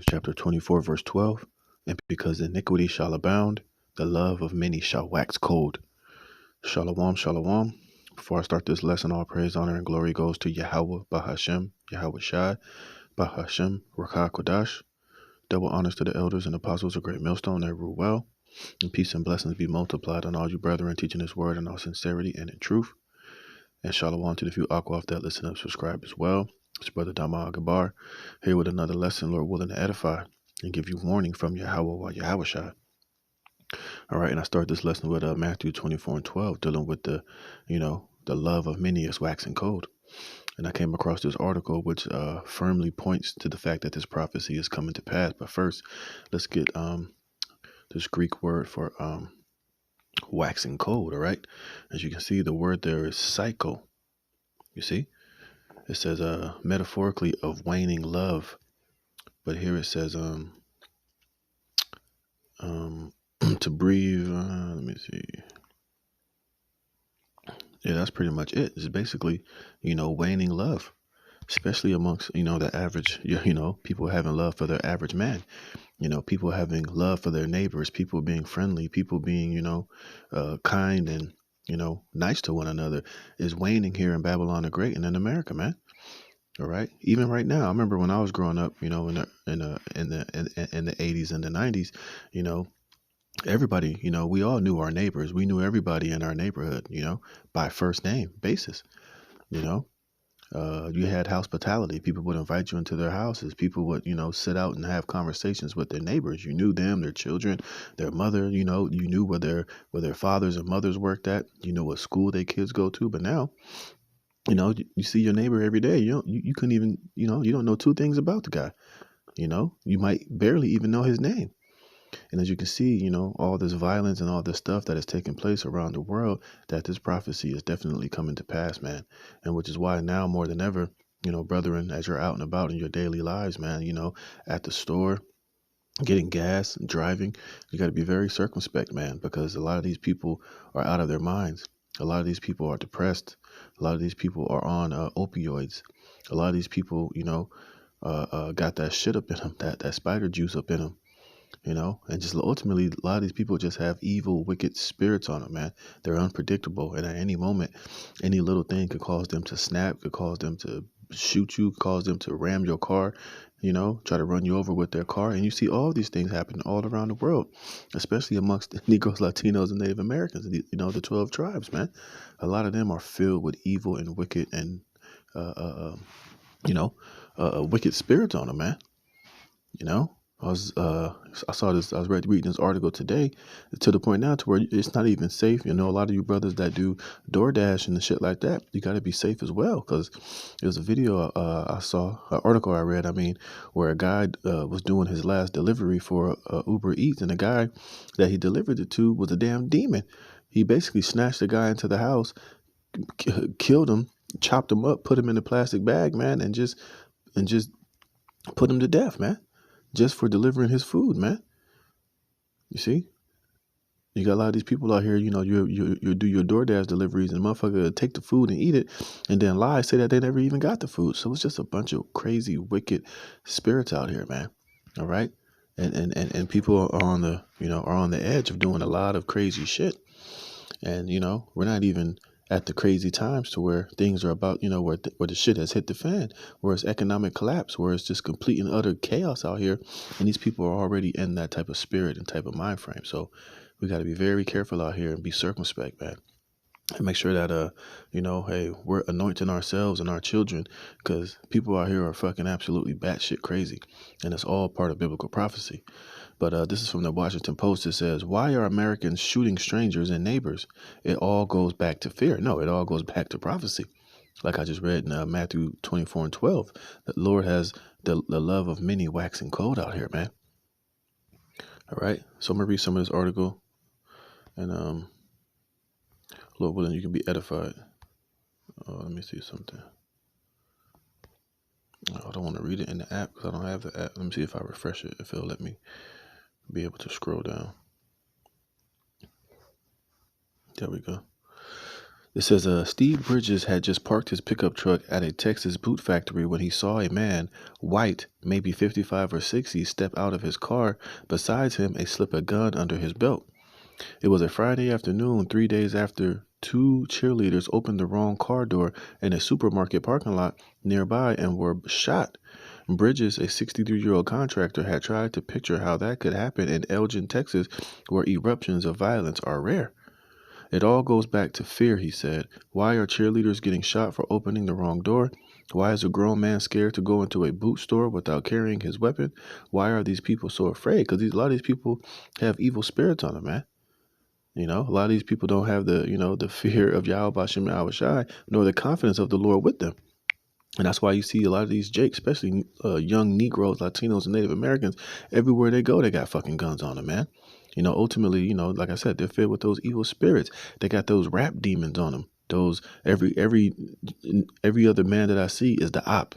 Chapter 24, verse 12. And because iniquity shall abound, the love of many shall wax cold. Shalom, shalom. Before I start this lesson, all praise, honor, and glory goes to Yahweh, Bahashem, Yahweh Shai, Bahashem, Rakah Kodash. Double honors to the elders and apostles of Great Millstone that rule well. And peace and blessings be multiplied on all you brethren teaching this word in all sincerity and in truth. And shalom to the few Aquaf that listen and subscribe as well. It's Brother Dama Agabar here with another lesson, Lord willing to edify and give you warning from Yahweh while Yahweh Shai. All right, and I start this lesson with Matthew 24 and 12, dealing with the love of many is waxing cold. And I came across this article which firmly points to the fact that this prophecy is coming to pass. But first, let's get this Greek word for waxing cold, all right? As you can see, the word there is psycho. You see? It says metaphorically of waning love. But here it says to breathe. Let me see. Yeah, that's pretty much it. It's basically, waning love, especially amongst, the average, people having love for their average man, people having love for their neighbors, people being friendly, people being, kind and, nice to one another is waning here in Babylon the Great and in America, man. All right. Even right now, I remember when I was growing up, in the 80s and the 90s, everybody, we all knew our neighbors. We knew everybody in our neighborhood, by first name basis. You had hospitality. People would invite you into their houses. People would, sit out and have conversations with their neighbors. You knew them, their children, their mother. You knew where their fathers and mothers worked at. You know what school their kids go to. But now, you see your neighbor every day. You couldn't even, you don't know two things about the guy. You might barely even know his name. And as you can see, all this violence and all this stuff that is taking place around the world, that this prophecy is definitely coming to pass, man. And which is why now more than ever, brethren, as you're out and about in your daily lives, man, at the store, getting gas, driving, you got to be very circumspect, man, because a lot of these people are out of their minds. A lot of these people are depressed. A lot of these people are on opioids. A lot of these people, got that shit up in them, that spider juice up in them. And just ultimately, a lot of these people just have evil, wicked spirits on them, man. They're unpredictable. And at any moment, any little thing could cause them to snap, could cause them to shoot you, cause them to ram your car, try to run you over with their car. And you see all these things happening all around the world, especially amongst Negroes, Latinos, and Native Americans, the 12 tribes, man. A lot of them are filled with evil and wicked and, wicked spirits on them, man. I was reading this article today to the point now to where it's not even safe. A lot of you brothers that do DoorDash and the shit like that, you got to be safe as well. Because there's a video I saw, an article I read, where a guy was doing his last delivery for Uber Eats, and the guy that he delivered it to was a damn demon. He basically snatched the guy into the house, killed him, chopped him up, put him in a plastic bag, man, and just put him to death, man. Just for delivering his food, man. You see? You got a lot of these people out here, you do your DoorDash deliveries and motherfucker take the food and eat it and then lie, say that they never even got the food. So it's just a bunch of crazy, wicked spirits out here, man. All right? And people are on the edge of doing a lot of crazy shit. And, we're not even at the crazy times to where things are about, where the shit has hit the fan, where it's economic collapse, where it's just complete and utter chaos out here. And these people are already in that type of spirit and type of mind frame. So we got to be very careful out here and be circumspect, man. And make sure that, hey, we're anointing ourselves and our children, because people out here are fucking absolutely batshit crazy. And it's all part of biblical prophecy. But this is from the Washington Post. It says, why are Americans shooting strangers and neighbors? It all goes back to fear. No, it all goes back to prophecy. Like I just read in Matthew 24 and 12, the Lord has the love of many waxing cold out here, man. All right. So I'm going to read some of this article. And Lord willing, you can be edified. Let me see something. I don't want to read it in the app because I don't have the app. Let me see if I refresh it, if it'll let me be able to scroll down. There we go. It says, Steve Bridges had just parked his pickup truck at a Texas boot factory when he saw a man, white, maybe 55 or 60, step out of his car. Besides him, slip a gun under his belt. It was a Friday afternoon, 3 days after two cheerleaders opened the wrong car door in a supermarket parking lot nearby and were shot. Bridges, a 63-year-old contractor, had tried to picture how that could happen in Elgin, Texas, where eruptions of violence are rare. It all goes back to fear, he said. Why are cheerleaders getting shot for opening the wrong door? Why is a grown man scared to go into a boot store without carrying his weapon? Why are these people so afraid? Because a lot of these people have evil spirits on them, man. You know, a lot of these people don't have the fear of Yahweh Shem Yahweh Shai, nor the confidence of the Lord with them. And that's why you see a lot of these Jakes, especially young Negroes, Latinos, and Native Americans, everywhere they go, they got fucking guns on them, man. Ultimately, like I said, they're filled with those evil spirits. They got those rap demons on them. Those every other man that I see is the op,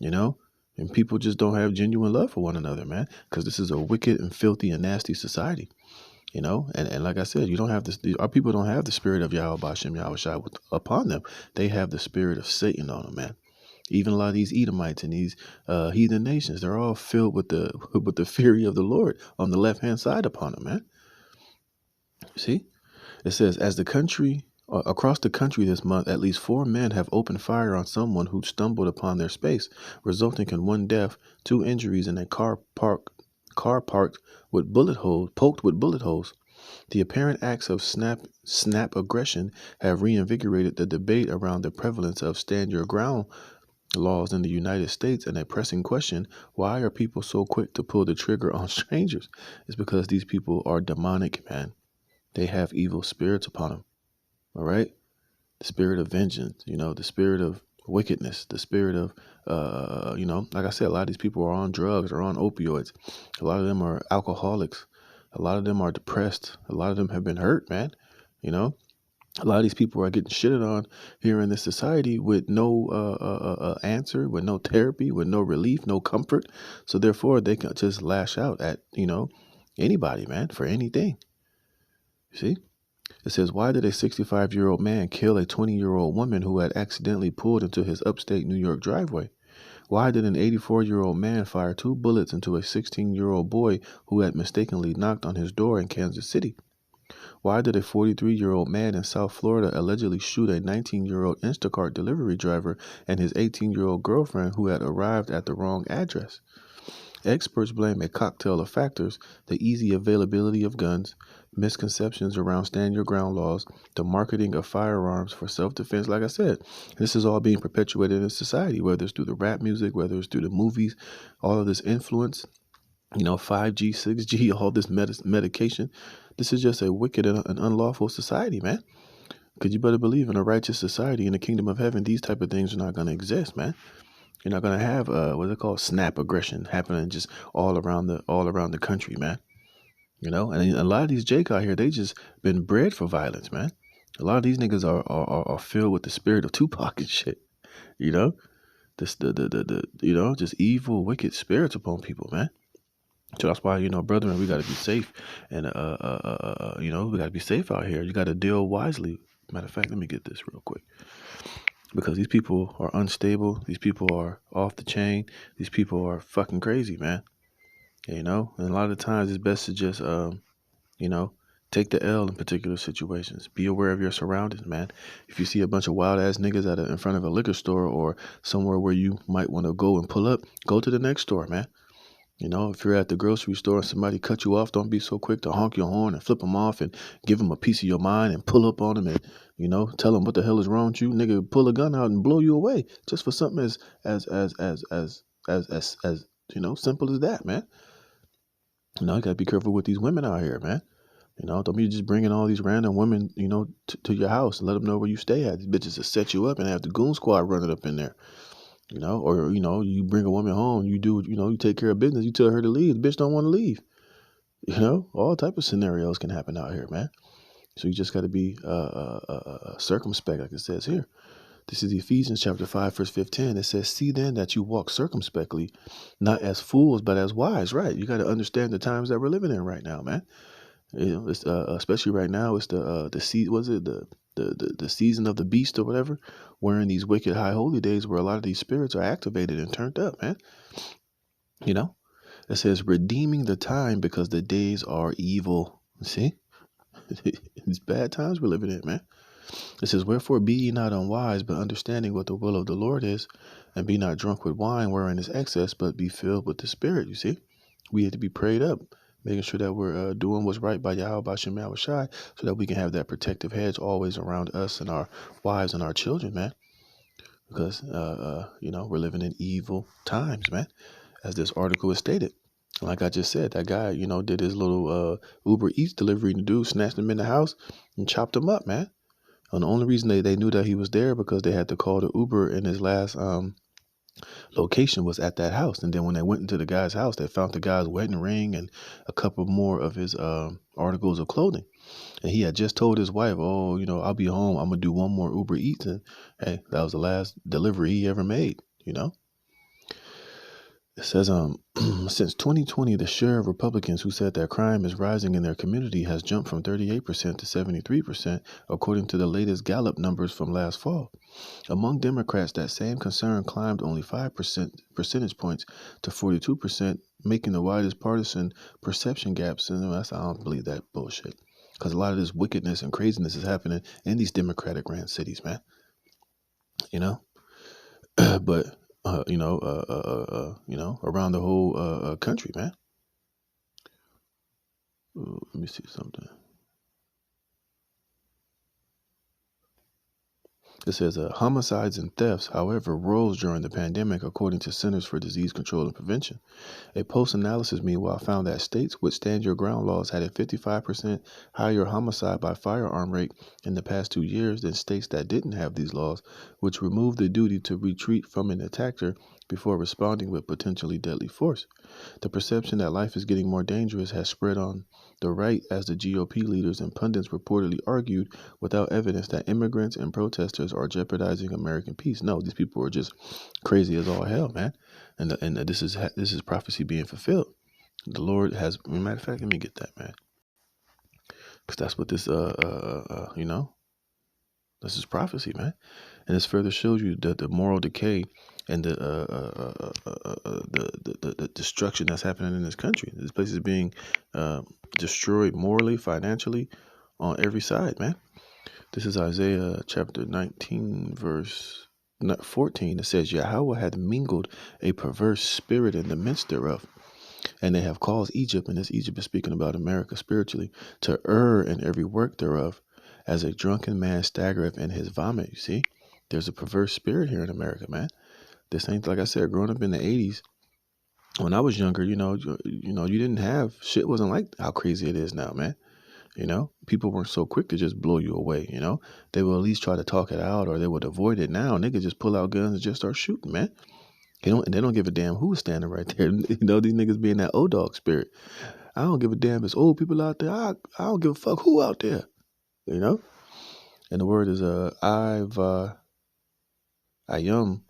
and people just don't have genuine love for one another, man, because this is a wicked and filthy and nasty society. And like I said, you don't have this. Our people don't have the spirit of Yahweh Shem Yahweh Shai upon them. They have the spirit of Satan on them, man. Even a lot of these Edomites and these heathen nations, they're all filled with the fury of the Lord on the left hand side upon them, man. See, it says across the country this month, at least 4 men have opened fire on someone who stumbled upon their space, resulting in 1 death, 2 injuries, and a car parked with bullet holes. The apparent acts of snap aggression have reinvigorated the debate around the prevalence of stand your ground laws in the United States, and a pressing question: why are people so quick to pull the trigger on strangers? It's because these people are demonic, man. They have evil spirits upon them. All right, the spirit of vengeance, the spirit of wickedness, the spirit of like I said, a lot of these people are on drugs or on opioids. A lot of them are alcoholics. A lot of them are depressed. A lot of them have been hurt, man. A lot of these people are getting shitted on here in this society with no answer, with no therapy, with no relief, no comfort. So therefore, they can just lash out at anybody, man, for anything. You see, it says, why did a 65-year-old man kill a 20-year-old woman who had accidentally pulled into his upstate New York driveway? Why did an 84-year-old man fire 2 bullets into a 16-year-old boy who had mistakenly knocked on his door in Kansas City? Why did a 43-year-old man in South Florida allegedly shoot a 19-year-old Instacart delivery driver and his 18-year-old girlfriend who had arrived at the wrong address? Experts blame a cocktail of factors: the easy availability of guns, misconceptions around stand your ground laws, the marketing of firearms for self-defense. Like I said, this is all being perpetuated in society, whether it's through the rap music, whether it's through the movies, all of this influence, 5G, 6G, all this medication. This is just a wicked and unlawful society, man. Because you better believe in a righteous society in the kingdom of heaven, these type of things are not going to exist, man. You're not going to have what's it called, snap aggression happening just all around the country, man. And a lot of these Jake out here, they just been bred for violence, man. A lot of these niggas are filled with the spirit of Tupac and shit. This just evil, wicked spirits upon people, man. So that's why, brethren, we got to be safe. And, we got to be safe out here. You got to deal wisely. Matter of fact, let me get this real quick. Because these people are unstable. These people are off the chain. These people are fucking crazy, man. And a lot of times it's best to just, take the L in particular situations. Be aware of your surroundings, man. If you see a bunch of wild ass niggas in front of a liquor store or somewhere where you might want to go and pull up, go to the next store, man. If you're at the grocery store and somebody cut you off, don't be so quick to honk your horn and flip them off and give them a piece of your mind and pull up on them and, tell them what the hell is wrong with you. Nigga, pull a gun out and blow you away just for something as simple as that, man. You gotta be careful with these women out here, man. Don't be just bringing all these random women, to your house and let them know where you stay at. These bitches will set you up and have the goon squad running up in there. Or you bring a woman home, you do, you take care of business, you tell her to leave, the bitch don't want to leave. All type of scenarios can happen out here, man. So you just got to be circumspect, like it says here. This is Ephesians chapter 5, verse 15. It says, see then that you walk circumspectly, not as fools, but as wise, right? You got to understand the times that we're living in right now, man. It's especially right now. It's was it the season of the beast or whatever. We're in these wicked high holy days where a lot of these spirits are activated and turned up, man. You know, it says redeeming the time because the days are evil. See, it's bad times we're living in, man. It says, wherefore be ye not unwise, but understanding what the will of the Lord is, and be not drunk with wine wherein is excess, but be filled with the Spirit. You see, we have to be prayed up, making sure that we're doing what's right by Yahweh Bashem Yahushai, so that we can have that protective hedge always around us and our wives and our children, man. Because we're living in evil times, man, as this article is stated. Like I just said, that guy, did his little Uber Eats delivery, and the dude snatched him in the house and chopped him up, man. And the only reason they knew that he was there because they had to call the Uber, in his last location was at that house. And then when they went into the guy's house, they found the guy's wedding ring and a couple more of his articles of clothing. And he had just told his wife, oh, I'll be home. I'm going to do one more Uber Eats. And hey, that was the last delivery he ever made, It says, since 2020, the share of Republicans who said that crime is rising in their community has jumped from 38% to 73%, according to the latest Gallup numbers from last fall. Among Democrats, that same concern climbed only 5 percentage points to 42%, making the widest partisan perception gaps. And I don't believe that bullshit, because a lot of this wickedness and craziness is happening in these Democratic ran cities, man. But around the whole country, man. Ooh, let me see something. It says homicides and thefts, however, rose during the pandemic, according to Centers for Disease Control and Prevention. A post-analysis, meanwhile, found that states with stand your ground laws had a 55% higher homicide by firearm rate in the past 2 years than states that didn't have these laws, which removed the duty to retreat from an attacker before responding with potentially deadly force. The perception that life is getting more dangerous has spread on the right as the GOP leaders and pundits reportedly argued without evidence that immigrants and protesters are jeopardizing American peace. No, these people are just crazy as all hell, man. And this is prophecy being fulfilled. The Lord has, matter of fact, let me get that, man, because that's what this this is prophecy, man. And this further shows you that the moral decay and the destruction that's happening in this country. This place is being destroyed morally, financially, on every side, man. This is Isaiah chapter 19, verse 14. It says, Yahweh hath mingled a perverse spirit in the midst thereof, and they have caused Egypt, and this Egypt is speaking about America spiritually, to err in every work thereof, as a drunken man staggereth in his vomit. You see, there's a perverse spirit here in America, man. This ain't, like I said, growing up in the 80s, when I was younger, you didn't have, shit wasn't like how crazy it is now, man. People weren't so quick to just blow you away, They will at least try to talk it out, or they would avoid it. Now, niggas just pull out guns and just start shooting, man. They don't give a damn who's standing right there. These niggas being that old dog spirit. I don't give a damn if it's old people out there. I don't give a fuck who out there, And the word is ayum.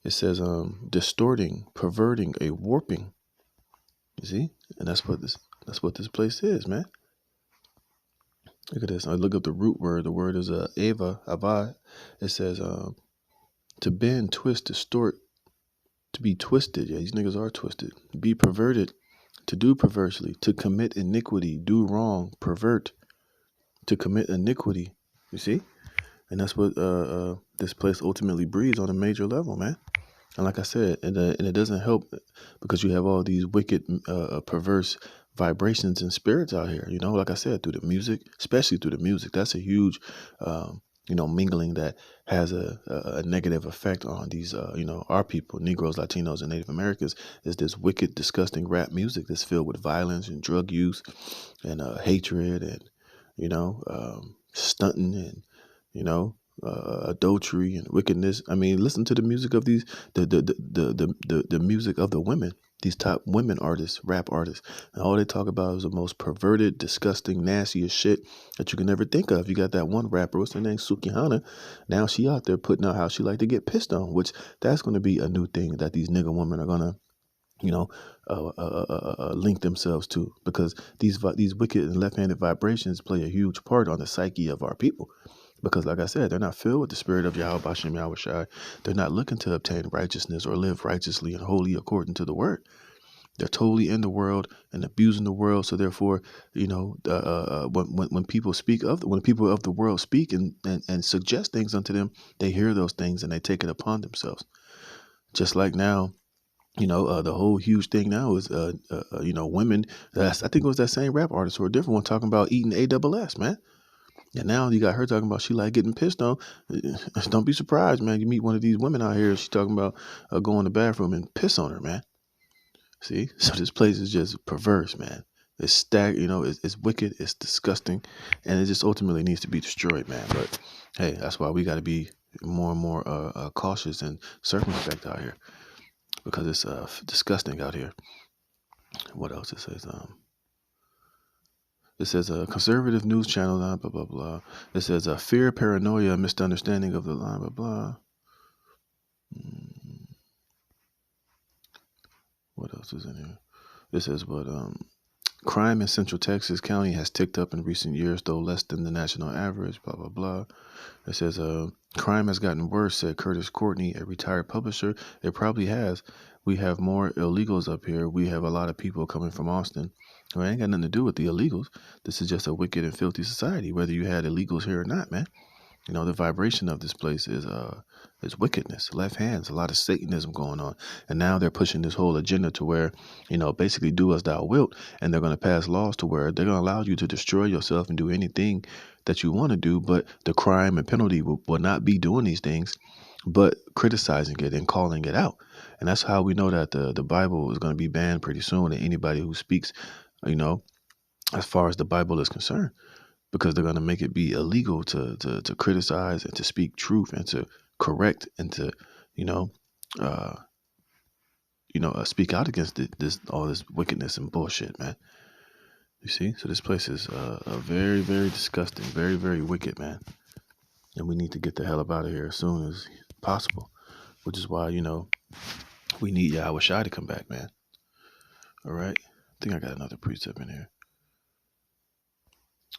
It says distorting, perverting, a warping. You see? And that's what this place is, man. Look at this. I look up the root word. The word is ava. It says to bend, twist, distort, to be twisted. Yeah, these niggas are twisted. Be perverted, to do perversely, to commit iniquity, do wrong, pervert, to commit iniquity. You see? And that's what this place ultimately breeds on a major level, man. And like I said, and it doesn't help because you have all these wicked, perverse vibrations and spirits out here. Like I said, through the music, especially through the music, that's a huge, mingling that has a negative effect on these, our people, Negroes, Latinos, and Native Americans. Is this wicked, disgusting rap music that's filled with violence and drug use and hatred and, stunting and, adultery and wickedness. I mean, listen to the music of these, the music of the women, these top women artists, rap artists. And all they talk about is the most perverted, disgusting, nastiest shit that you can ever think of. You got that one rapper, what's her name, Sukihana. Now she out there putting out how she like to get pissed on, which that's going to be a new thing that these nigga women are going to you know, link themselves to, because these wicked and left-handed vibrations play a huge part on the psyche of our people. Because, like I said, they're not filled with the spirit of Yahweh Bashem Yahweh Shai. They're not looking to obtain righteousness or live righteously and holy according to the word. They're totally in the world and abusing the world. So therefore, when people speak of when people of the world speak and suggest things unto them, they hear those things and they take it upon themselves. Just like now, the whole huge thing now is, women. I think it was that same rap artist or a different one talking about eating ASS, man. And now you got her talking about she like getting pissed on. Don't be surprised, man. You meet one of these women out here, she's talking about going to the bathroom and piss on her, man. See? So this place is just perverse, man. It's it's wicked, it's disgusting, and it just ultimately needs to be destroyed, man. But hey, that's why we got to be more and more cautious and circumspect out here, because it's disgusting out here. What else it says? It says a conservative news channel, blah blah blah. It says fear, paranoia, misunderstanding of the line, blah blah. What else is in here? It says crime in Central Texas County has ticked up in recent years, though less than the national average, blah blah blah. It says crime has gotten worse, said Curtis Courtney, a retired publisher. It probably has. We have more illegals up here. We have a lot of people coming from Austin. Well, it ain't got nothing to do with the illegals. This is just a wicked and filthy society, whether you had illegals here or not, man. The vibration of this place is wickedness, left hands, a lot of Satanism going on. And now they're pushing this whole agenda to where, basically do as thou wilt. And they're going to pass laws to where they're going to allow you to destroy yourself and do anything that you want to do. But the crime and penalty will not be doing these things, but criticizing it and calling it out. And that's how we know that the Bible is going to be banned pretty soon. And anybody who speaks, as far as the Bible is concerned, because they're going to make it be illegal to criticize and to speak truth and to correct and to, speak out against all this wickedness and bullshit, man. You see? So this place is very, very disgusting, very, very wicked, man. And we need to get the hell up out of here as soon as possible, which is why, we need Yahweh Shai to come back, man. All right? I think I got another precept in here.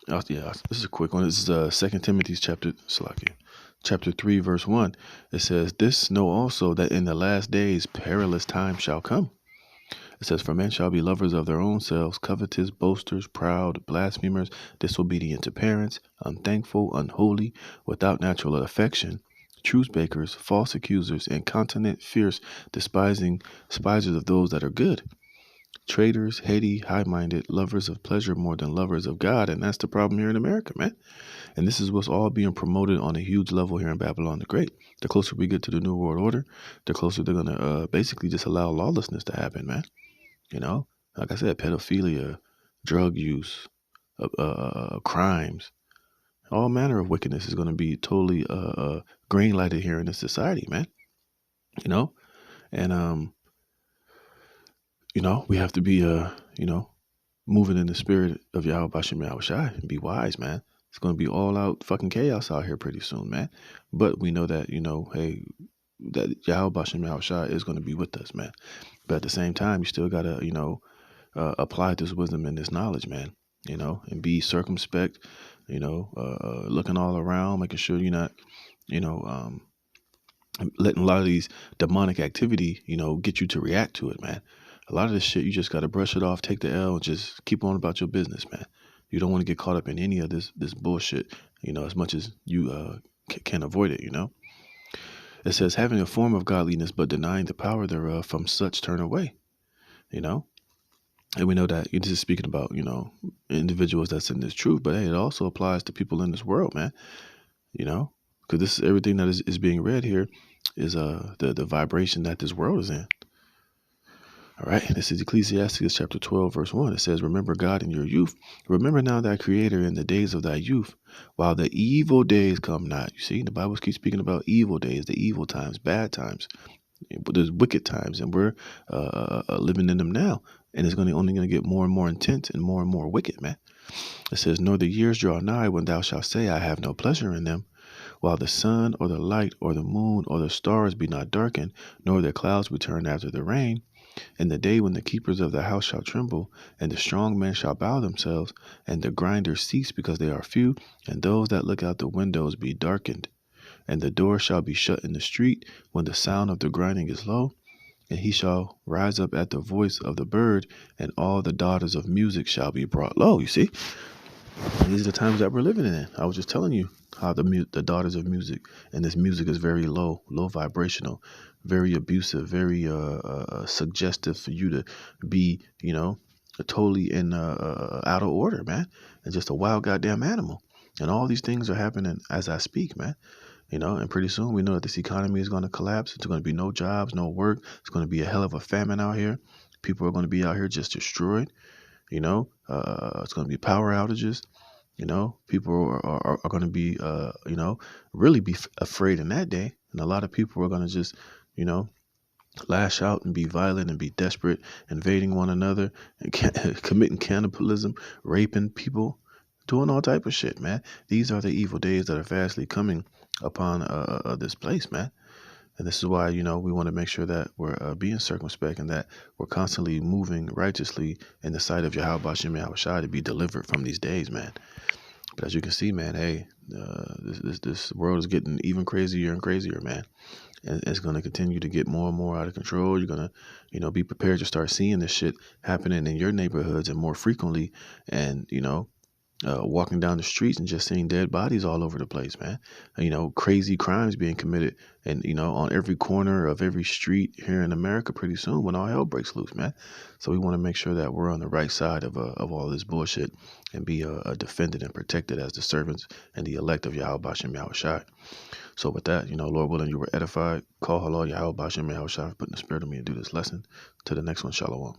Oh, yeah, this is a quick one. This is 2 Timothy chapter 3, verse 1. It says, "This know also that in the last days perilous times shall come." It says, "For men shall be lovers of their own selves, covetous, boasters, proud, blasphemers, disobedient to parents, unthankful, unholy, without natural affection, truce breakers, false accusers, incontinent, fierce, despisers of those that are good, traitors, heady, high-minded, lovers of pleasure more than lovers of God." And that's the problem here in America, man. And this is what's all being promoted on a huge level here in Babylon the Great. The closer we get to the New World Order, the closer they're going to basically just allow lawlessness to happen, man. Like I said, pedophilia, drug use, crimes, all manner of wickedness is going to be totally green lighted here in this society, man. And we have to be moving in the spirit of Yahweh Bashem Yahweh Shai and be wise, man. It's going to be all out fucking chaos out here pretty soon, man. But we know that, hey, that Yahweh Bashem Yahweh Shai is going to be with us, man. But at the same time, you still got to, apply this wisdom and this knowledge, man, and be circumspect, looking all around, making sure you're not, letting a lot of these demonic activity, get you to react to it, man. A lot of this shit, you just got to brush it off, take the L, and just keep on about your business, man. You don't want to get caught up in any of this bullshit, as much as you can avoid it, It says, "Having a form of godliness, but denying the power thereof, from such turn away," And we know that this is speaking about, individuals that's in this truth, but hey, it also applies to people in this world, man, because this is everything that is being read here is the vibration that this world is in. All right, this is Ecclesiastes chapter 12, verse 1. It says, "Remember God in your youth. Remember now thy Creator in the days of thy youth, while the evil days come not." You see, the Bible keeps speaking about evil days, the evil times, bad times. But there's wicked times, and we're living in them now. And it's only going to get more and more intense and more wicked, man. It says, "Nor the years draw nigh when thou shalt say, I have no pleasure in them, while the sun or the light or the moon or the stars be not darkened, nor the clouds return after the rain. In the day when the keepers of the house shall tremble, and the strong men shall bow themselves, and the grinders cease because they are few, and those that look out the windows be darkened, and the door shall be shut in the street when the sound of the grinding is low, and he shall rise up at the voice of the bird, and all the daughters of music shall be brought low. You see, these are the times that we're living in. I was just telling you how the daughters of music, and this music is very low vibrational, very abusive, very suggestive for you to be, totally in out of order, man, and just a wild goddamn animal. And all these things are happening as I speak, man. And pretty soon we know that this economy is going to collapse. It's going to be no jobs, no work. It's going to be a hell of a famine out here. People are going to be out here just destroyed. It's going to be power outages. People are going to be, really be afraid in that day. And a lot of people are going to just, lash out and be violent and be desperate, invading one another and committing cannibalism, raping people, doing all type of shit, man. These are the evil days that are fastly coming upon this place, man. And this is why, we want to make sure that we're being circumspect and that we're constantly moving righteously in the sight of Yahweh Shem Yahushua to be delivered from these days, man. But as you can see, man, hey, this world is getting even crazier and crazier, man. And it's going to continue to get more and more out of control. You're going to, be prepared to start seeing this shit happening in your neighborhoods and more frequently. And, walking down the streets and just seeing dead bodies all over the place, man. Crazy crimes being committed and, on every corner of every street here in America pretty soon when all hell breaks loose, man. So we want to make sure that we're on the right side of all this bullshit and be defended and protected as the servants and the elect of Yahweh Shem Yahushua. So with that, Lord willing, you were edified. Call halal Yahweh Shem Yahushua for putting the spirit of me to do this lesson. To the next one, shalom.